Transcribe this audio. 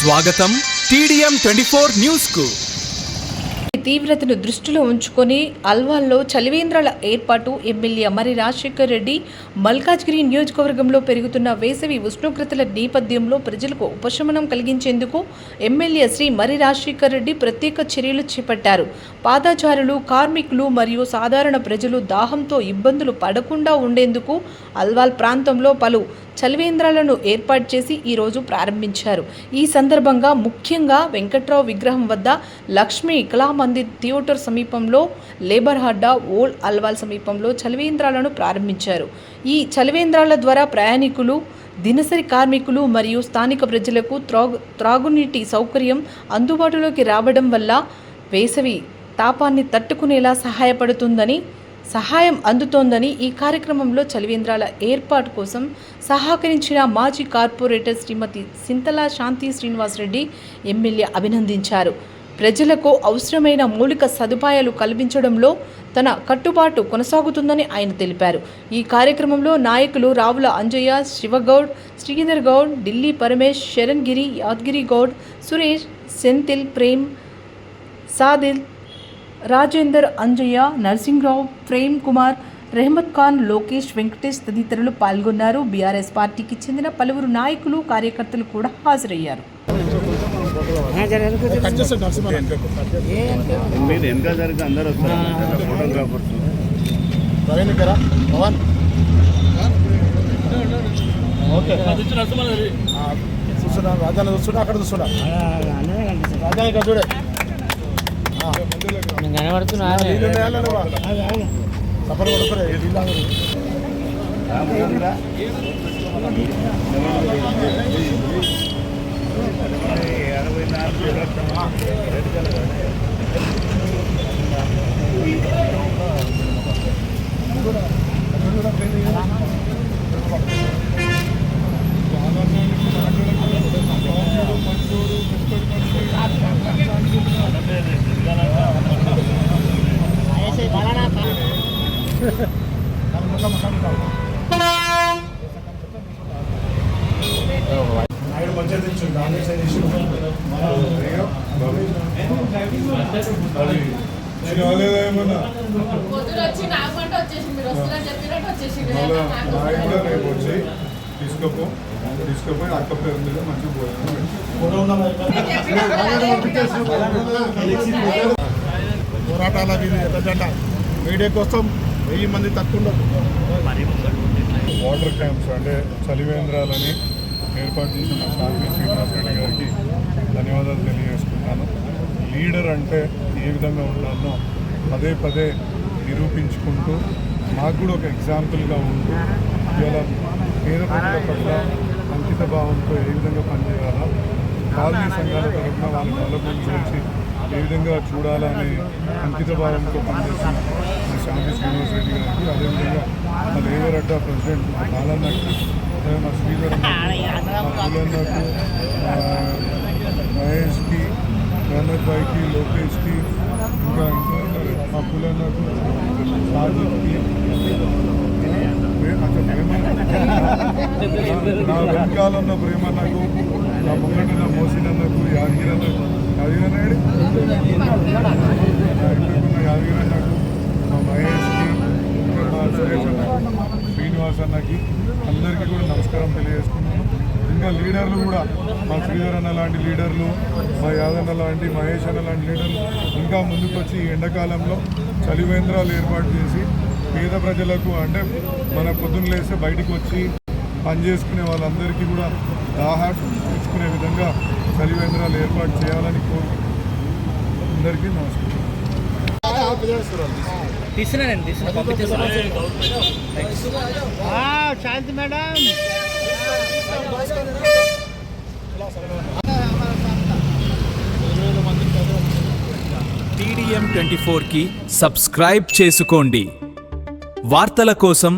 స్వాగతం TDM 24 news కు. తీవ్రతను దృష్టిలో ఉంచుకొని అల్వాల్లో చలివేంద్రాల ఏర్పాటు. ఎమ్మెల్యే మరి రాజశేఖర్ రెడ్డి మల్కాజ్గిరి నియోజకవర్గంలో పెరుగుతున్న వేసవి ఉష్ణోగ్రతల నేపథ్యంలో ప్రజలకు ఉపశమనం కలిగించేందుకు ఎమ్మెల్యే శ్రీ మరి రాజశేఖర్ రెడ్డి ప్రత్యేక చర్యలు చేపట్టారు. పాదచారులు, కార్మికులు మరియు సాధారణ ప్రజలు దాహంతో ఇబ్బందులు పడకుండా ఉండేందుకు అల్వాల్ ప్రాంతంలో పలు చలివేంద్రాలను ఏర్పాటు చేసి ఈరోజు ప్రారంభించారు. ఈ సందర్భంగా ముఖ్యంగా వెంకట్రావు విగ్రహం వద్ద, లక్ష్మీ కళామందిర్ థియేటర్ సమీపంలో, లేబర్ హడ్డా, ఓల్డ్ అల్వాల్ సమీపంలో చలివేంద్రాలను ప్రారంభించారు. ఈ చలివేంద్రాల ద్వారా ప్రయాణికులు, దినసరి కార్మికులు మరియు స్థానిక ప్రజలకు త్రాగునీటి సౌకర్యం అందుబాటులోకి రావడం వల్ల వేసవి తాపాన్ని తట్టుకునేలా సహాయం అందుతోందని ఈ కార్యక్రమంలో చలివేంద్రాల ఏర్పాటు కోసం సహకరించిన మాజీ కార్పొరేటర్ శ్రీమతి సింతల శాంతి శ్రీనివాస్ రెడ్డి ఎమ్మెల్యే అభినందించారు. ప్రజలకు అవసరమైన మౌలిక సదుపాయాలు కల్పించడంలో తన కట్టుబాటు కొనసాగుతుందని ఆయన తెలిపారు. ఈ కార్యక్రమంలో నాయకులు రావుల అంజయ్య, శివగౌడ్, శ్రీధర్ గౌడ్, ఢిల్లీ పరమేష్, శరణ్ గిరి, యాద్గిరి గౌడ్, సురేష్, సెంతిల్, ప్రేమ్, సాదిల్, రాజేందర్, అంజయ్య, నర్సింగ్రావు, ప్రేమ్ కుమార్, రెహమత్ ఖాన్, లోకేష్, వెంకటేష్ తదితరులు పాల్గొన్నారు. బీఆర్ఎస్ పార్టీకి చెందిన పలువురు నాయకులు, కార్యకర్తలు కూడా హాజరయ్యారు. తీసుకుపోయి అక్క పేరు మీద మంచిగా పోరాటాల ఎజెండా మీడియా కోసం 1000 మంది తక్కువ ఉండదు. వాటర్ క్యాంప్స్ అంటే చలివేంద్రాలని ఏర్పాటు చేసిన శాంతి శ్రీనివాస్ రెడ్డి గారికి ధన్యవాదాలు తెలియజేసుకుంటాను. లీడర్ అంటే ఏ విధంగా ఉండాలనో పదే పదే నిరూపించుకుంటూ మాకు కూడా ఒక ఎగ్జాంపుల్గా ఉంటూ ఇలా పేద ప్రజల పట్ల అంకిత భావంతో ఏ విధంగా పనిచేయాలా, కాలనీ సంఘాల తరఫున వాళ్ళ డెవలప్మెంట్ గురించి ఏ విధంగా చూడాలని అంకిత భావంతో పనిచేసిన శాంతి శ్రీనివాస్ రెడ్డి గారికి, అదేవిధంగా మా లేబర్ అడ్డా ప్రెసిడెంట్ మా బాలన్నకి, మా శ్రీధర్ మా పులన్నకు, మహేష్కి, రహమత్ భాయ్కి, లోకేష్కి, ఇంకా మా పులన్నకు, సాజిద్కి, నా వెనకాలన్న ప్రేమన్నకు, నా ముంగటిన మోసినన్నకు, యాదగిరన్నకు, యాదగిరన్నకు, మా మహేష్కి, మా సురేష్ అన్నకు, శ్రీనివాస్ అన్నకి అందరికీ కూడా నమస్కారం తెలియజేసుకున్నాను. ఇంకా లీడర్లు కూడా మా శ్రీధర్ అన్న లాంటి లీడర్లు, మా యాదన్న లాంటి, మహేష్ అన్న లాంటి లీడర్లు ఇంకా ముందుకు వచ్చి ఎండాకాలంలో చలివేంద్రాలు ఏర్పాటు చేసి పేద ప్రజలకు, అంటే మన పొద్దున్న లేస్తే బయటకు వచ్చి పనిచేసుకునే వాళ్ళందరికీ కూడా దాహాటు తెచ్చుకునే విధంగా చలివేంద్రాలు ఏర్పాటు చేయాలని కోరుకుంటున్నాను. అందరికీ నమస్కారం. శాంతి మేడం TDM 24 కి సబ్స్క్రైబ్ చేసుకోండి. వార్తల కోసం